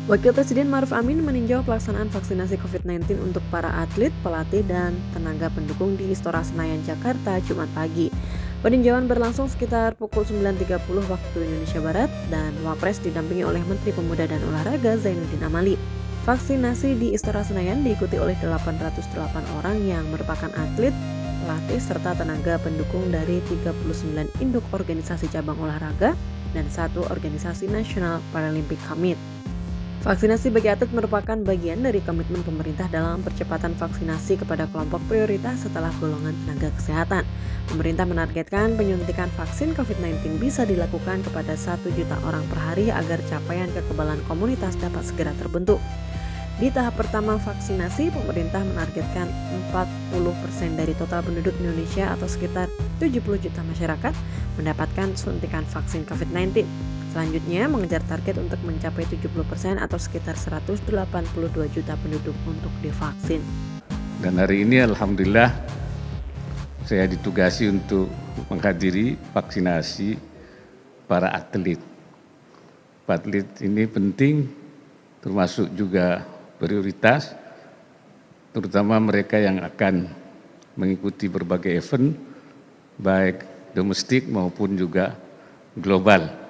Wakil Presiden Ma'ruf Amin meninjau pelaksanaan vaksinasi COVID-19 untuk para atlet, pelatih, dan tenaga pendukung di Istora Senayan, Jakarta, Jumat pagi. Peninjauan berlangsung sekitar pukul 9.30 waktu Indonesia Barat dan Wapres didampingi oleh Menteri Pemuda dan Olahraga Zainuddin Amali. Vaksinasi di Istora Senayan diikuti oleh 808 orang yang merupakan atlet, pelatih, serta tenaga pendukung dari 39 induk organisasi cabang olahraga dan satu organisasi nasional Paralympic Committee. Vaksinasi bagi atlet merupakan bagian dari komitmen pemerintah dalam percepatan vaksinasi kepada kelompok prioritas setelah golongan tenaga kesehatan. Pemerintah menargetkan penyuntikan vaksin COVID-19 bisa dilakukan kepada 1 juta orang per hari agar capaian kekebalan komunitas dapat segera terbentuk. Di tahap pertama vaksinasi, pemerintah menargetkan 40% dari total penduduk Indonesia atau sekitar 70 juta masyarakat mendapatkan suntikan vaksin COVID-19. Selanjutnya, mengejar target untuk mencapai 70% atau sekitar 182 juta penduduk untuk divaksin. Dan hari ini alhamdulillah saya ditugasi untuk menghadiri vaksinasi para atlet. Atlet ini penting, termasuk juga prioritas, terutama mereka yang akan mengikuti berbagai event, baik domestik maupun juga global.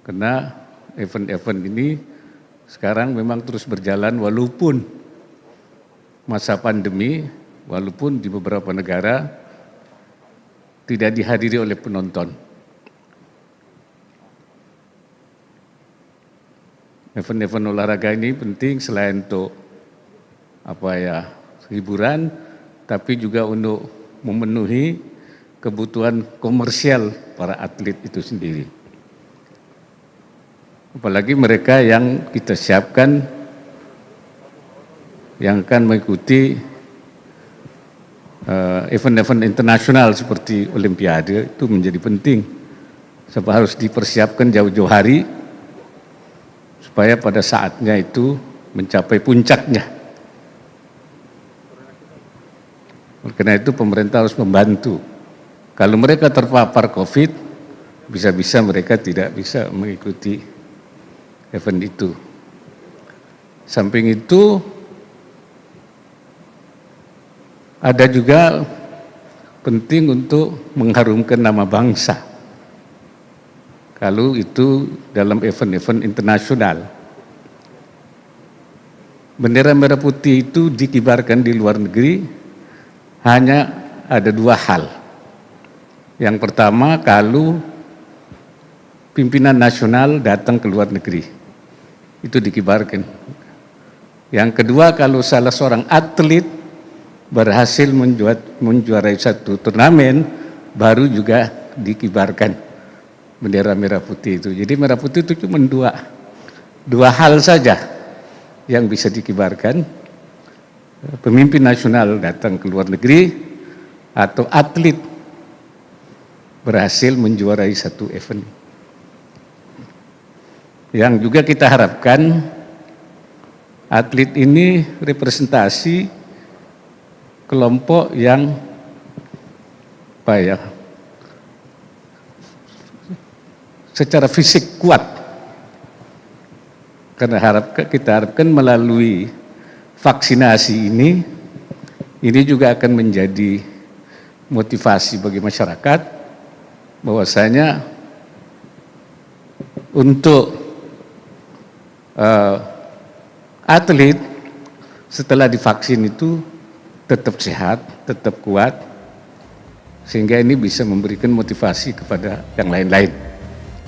Karena event-event ini sekarang memang terus berjalan walaupun masa pandemi, walaupun di beberapa negara tidak dihadiri oleh penonton. Event-event olahraga ini penting selain untuk hiburan, tapi juga untuk memenuhi kebutuhan komersial para atlet itu sendiri. Apalagi mereka yang kita siapkan yang akan mengikuti event-event internasional seperti Olimpiade, itu menjadi penting. Sebab harus dipersiapkan jauh-jauh hari supaya pada saatnya itu mencapai puncaknya. Karena itu pemerintah harus membantu. Kalau mereka terpapar COVID, bisa-bisa mereka tidak bisa mengikuti event itu. Samping itu ada juga penting untuk mengharumkan nama bangsa. Kalau itu dalam event-event internasional. Bendera merah putih itu dikibarkan di luar negeri hanya ada 2 hal. Yang pertama, kalau pimpinan nasional datang ke luar negeri, itu dikibarkan. Yang kedua, kalau salah seorang atlet berhasil menjuarai satu turnamen, baru juga dikibarkan bendera merah putih itu. Jadi merah putih itu cuma dua hal saja yang bisa dikibarkan. Pemimpin nasional datang ke luar negeri atau atlet berhasil menjuarai satu event. Yang juga kita harapkan atlet ini representasi kelompok yang secara fisik kuat. Karena kita harapkan melalui vaksinasi ini juga akan menjadi motivasi bagi masyarakat bahwasanya untuk atlet setelah divaksin itu tetap sehat, tetap kuat, sehingga ini bisa memberikan motivasi kepada yang lain-lain.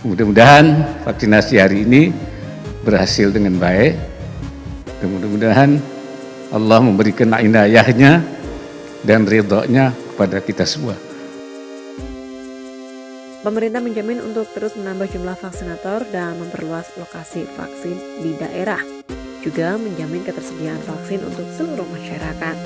Mudah-mudahan vaksinasi hari ini berhasil dengan baik, dan mudah-mudahan Allah memberikan inayahnya dan ridhonya kepada kita semua. Pemerintah menjamin untuk terus menambah jumlah vaksinator dan memperluas lokasi vaksin di daerah. Juga menjamin ketersediaan vaksin untuk seluruh masyarakat.